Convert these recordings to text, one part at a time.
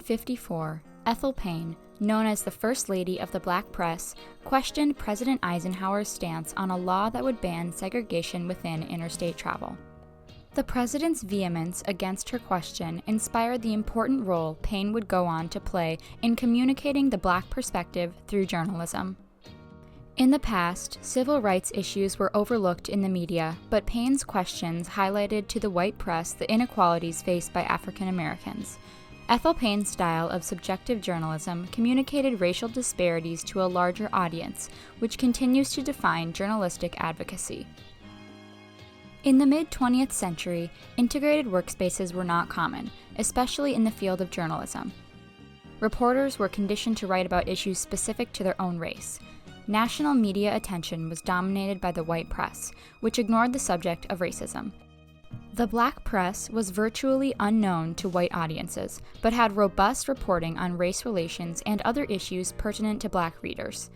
1954, Ethel Payne, known as the First Lady of the Black Press, questioned President Eisenhower's stance on a law that would ban segregation within interstate travel. The president's vehemence against her question inspired the important role Payne would go on to play in communicating the Black perspective through journalism. In the past, civil rights issues were overlooked in the media, but Payne's questions highlighted to the white press the inequalities faced by African Americans. Ethel Payne's style of subjective journalism communicated racial disparities to a larger audience, which continues to define journalistic advocacy. In the mid-20th century, integrated workspaces were not common, especially in the field of journalism. Reporters were conditioned to write about issues specific to their own race. National media attention was dominated by the white press, which ignored the subject of racism. The Black press was virtually unknown to white audiences, but had robust reporting on race relations and other issues pertinent to Black readers.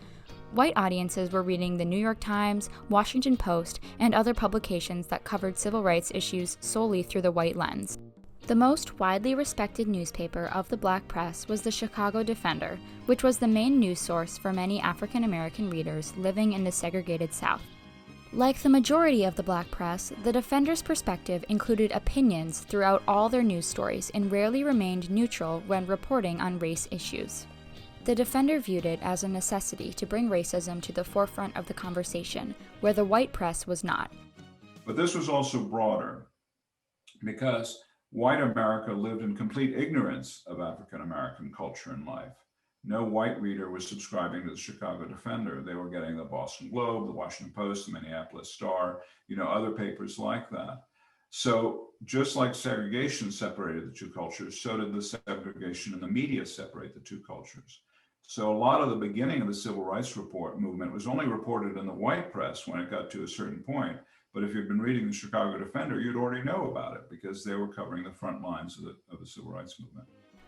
White audiences were reading the New York Times, Washington Post, and other publications that covered civil rights issues solely through the white lens. The most widely respected newspaper of the Black press was the Chicago Defender, which was the main news source for many African American readers living in the segregated South. Like the majority of the Black press, the Defender's perspective included opinions throughout all their news stories and rarely remained neutral when reporting on race issues. The Defender viewed it as a necessity to bring racism to the forefront of the conversation, where the white press was not. But this was also broader, because white America lived in complete ignorance of African American culture and life. No white reader was subscribing to the Chicago Defender. They were getting the Boston Globe, the Washington Post, the Minneapolis Star, other papers like that. So just like segregation separated the two cultures, so did the segregation in the media separate the two cultures. So a lot of the beginning of the Civil Rights movement was only reported in the white press when it got to a certain point. But if you'd been reading the Chicago Defender, you'd already know about it because they were covering the front lines of the Civil Rights movement.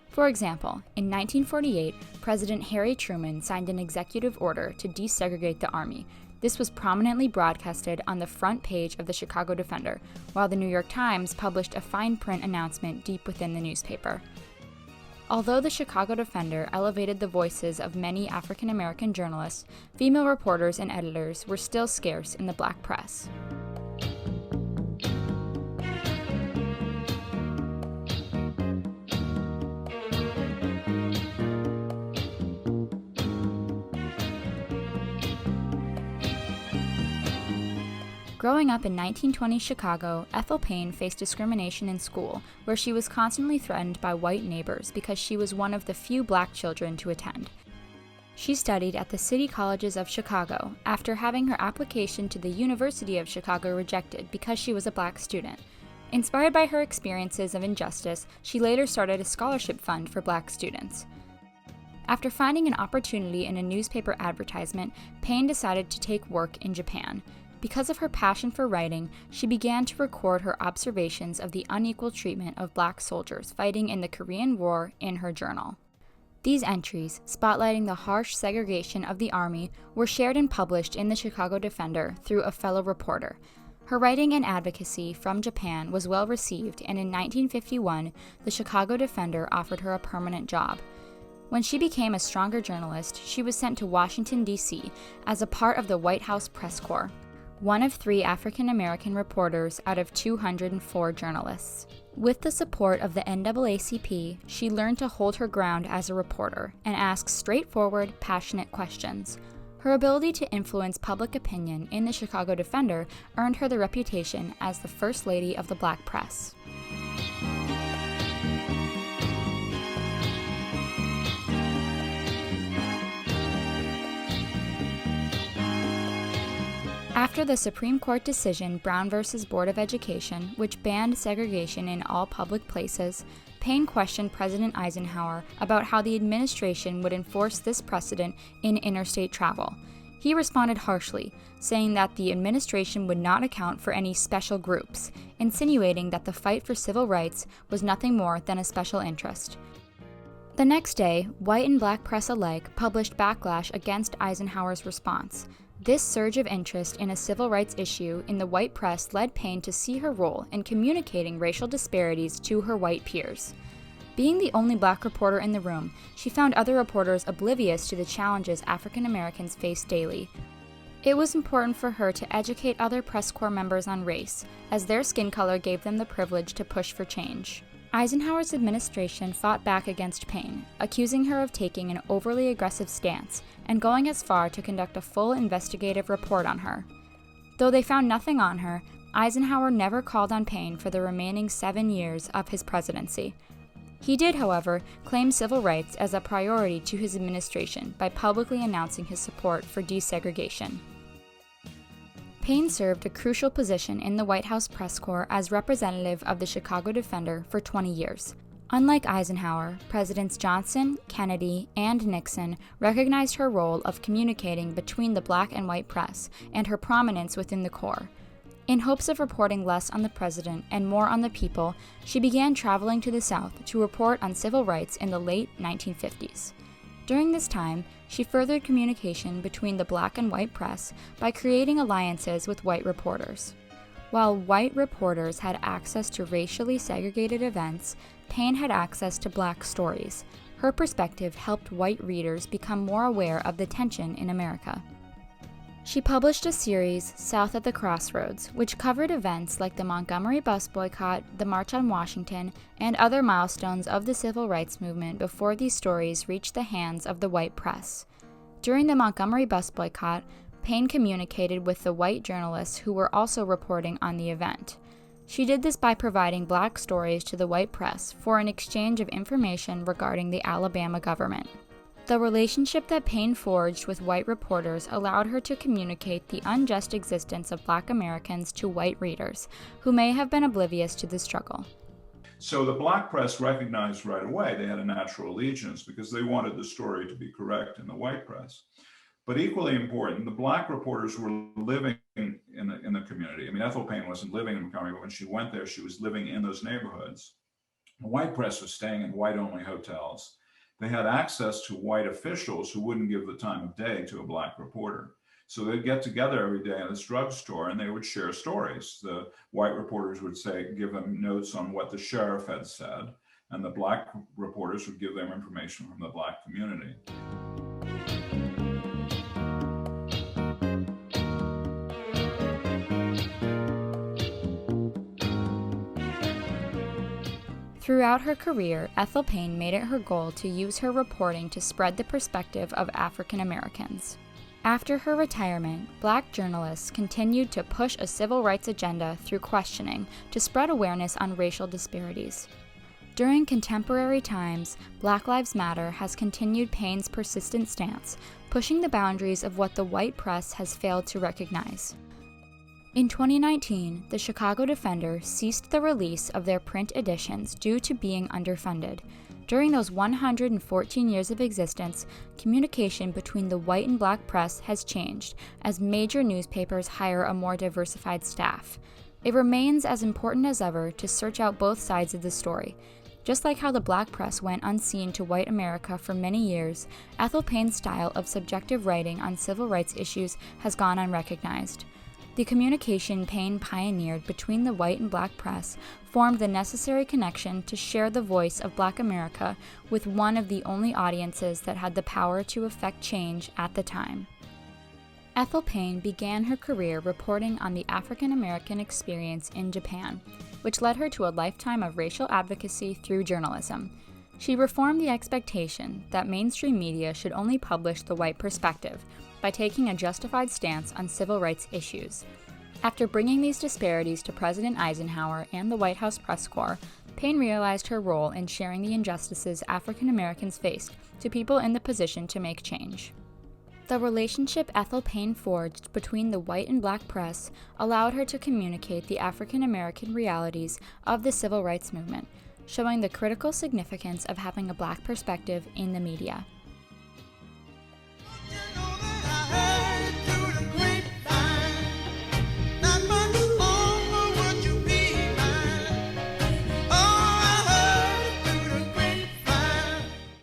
For example, in 1948, President Harry Truman signed an executive order to desegregate the Army. This was prominently broadcasted on the front page of the Chicago Defender, while the New York Times published a fine print announcement deep within the newspaper. Although the Chicago Defender elevated the voices of many African American journalists, female reporters and editors were still scarce in the Black press. Growing up in 1920 Chicago, Ethel Payne faced discrimination in school, where she was constantly threatened by white neighbors because she was one of the few Black children to attend. She studied at the City Colleges of Chicago after having her application to the University of Chicago rejected because she was a Black student. Inspired by her experiences of injustice, she later started a scholarship fund for Black students. After finding an opportunity in a newspaper advertisement, Payne decided to take work in Japan. Because of her passion for writing, she began to record her observations of the unequal treatment of Black soldiers fighting in the Korean War in her journal. These entries, spotlighting the harsh segregation of the Army, were shared and published in the Chicago Defender through a fellow reporter. Her writing and advocacy from Japan was well received, and in 1951, the Chicago Defender offered her a permanent job. When she became a stronger journalist, she was sent to Washington, D.C. as a part of the White House Press Corps, one of 3 African American reporters out of 204 journalists. With the support of the NAACP, she learned to hold her ground as a reporter and ask straightforward, passionate questions. Her ability to influence public opinion in the Chicago Defender earned her the reputation as the First Lady of the Black press. After the Supreme Court decision Brown v. Board of Education, which banned segregation in all public places, Payne questioned President Eisenhower about how the administration would enforce this precedent in interstate travel. He responded harshly, saying that the administration would not account for any special groups, insinuating that the fight for civil rights was nothing more than a special interest. The next day, white and Black press alike published backlash against Eisenhower's response. This surge of interest in a civil rights issue in the white press led Payne to see her role in communicating racial disparities to her white peers. Being the only Black reporter in the room, she found other reporters oblivious to the challenges African Americans face daily. It was important for her to educate other press corps members on race, as their skin color gave them the privilege to push for change. Eisenhower's administration fought back against Payne, accusing her of taking an overly aggressive stance and going as far to conduct a full investigative report on her. Though they found nothing on her, Eisenhower never called on Payne for the remaining 7 years of his presidency. He did, however, claim civil rights as a priority to his administration by publicly announcing his support for desegregation. Payne served a crucial position in the White House press corps as representative of the Chicago Defender for 20 years. Unlike Eisenhower, Presidents Johnson, Kennedy, and Nixon recognized her role of communicating between the Black and white press and her prominence within the corps. In hopes of reporting less on the president and more on the people, she began traveling to the South to report on civil rights in the late 1950s. During this time, she furthered communication between the Black and white press by creating alliances with white reporters. While white reporters had access to racially segregated events, Payne had access to Black stories. Her perspective helped white readers become more aware of the tension in America. She published a series, South at the Crossroads, which covered events like the Montgomery bus boycott, the March on Washington, and other milestones of the civil rights movement before these stories reached the hands of the white press. During the Montgomery bus boycott, Payne communicated with the white journalists who were also reporting on the event. She did this by providing Black stories to the white press for an exchange of information regarding the Alabama government. The relationship that Payne forged with white reporters allowed her to communicate the unjust existence of Black Americans to white readers, who may have been oblivious to the struggle. So the Black press recognized right away they had a natural allegiance because they wanted the story to be correct in the white press. But equally important, the Black reporters were living in the community. I mean, Ethel Payne wasn't living in Montgomery, but when she went there, she was living in those neighborhoods. The white press was staying in white-only hotels. They had access to white officials who wouldn't give the time of day to a Black reporter. So they'd get together every day in this drugstore and they would share stories. The white reporters would give them notes on what the sheriff had said, and the Black reporters would give them information from the Black community. Throughout her career, Ethel Payne made it her goal to use her reporting to spread the perspective of African Americans. After her retirement, Black journalists continued to push a civil rights agenda through questioning to spread awareness on racial disparities. During contemporary times, Black Lives Matter has continued Payne's persistent stance, pushing the boundaries of what the white press has failed to recognize. In 2019, the Chicago Defender ceased the release of their print editions due to being underfunded. During those 114 years of existence, communication between the white and Black press has changed as major newspapers hire a more diversified staff. It remains as important as ever to search out both sides of the story. Just like how the Black press went unseen to white America for many years, Ethel Payne's style of subjective writing on civil rights issues has gone unrecognized. The communication Payne pioneered between the white and Black press formed the necessary connection to share the voice of Black America with one of the only audiences that had the power to effect change at the time. Ethel Payne began her career reporting on the African American experience in Japan, which led her to a lifetime of racial advocacy through journalism. She reformed the expectation that mainstream media should only publish the white perspective by taking a justified stance on civil rights issues. After bringing these disparities to President Eisenhower and the White House press corps, Payne realized her role in sharing the injustices African Americans faced to people in the position to make change. The relationship Ethel Payne forged between the white and Black press allowed her to communicate the African American realities of the civil rights movement, showing the critical significance of having a Black perspective in the media.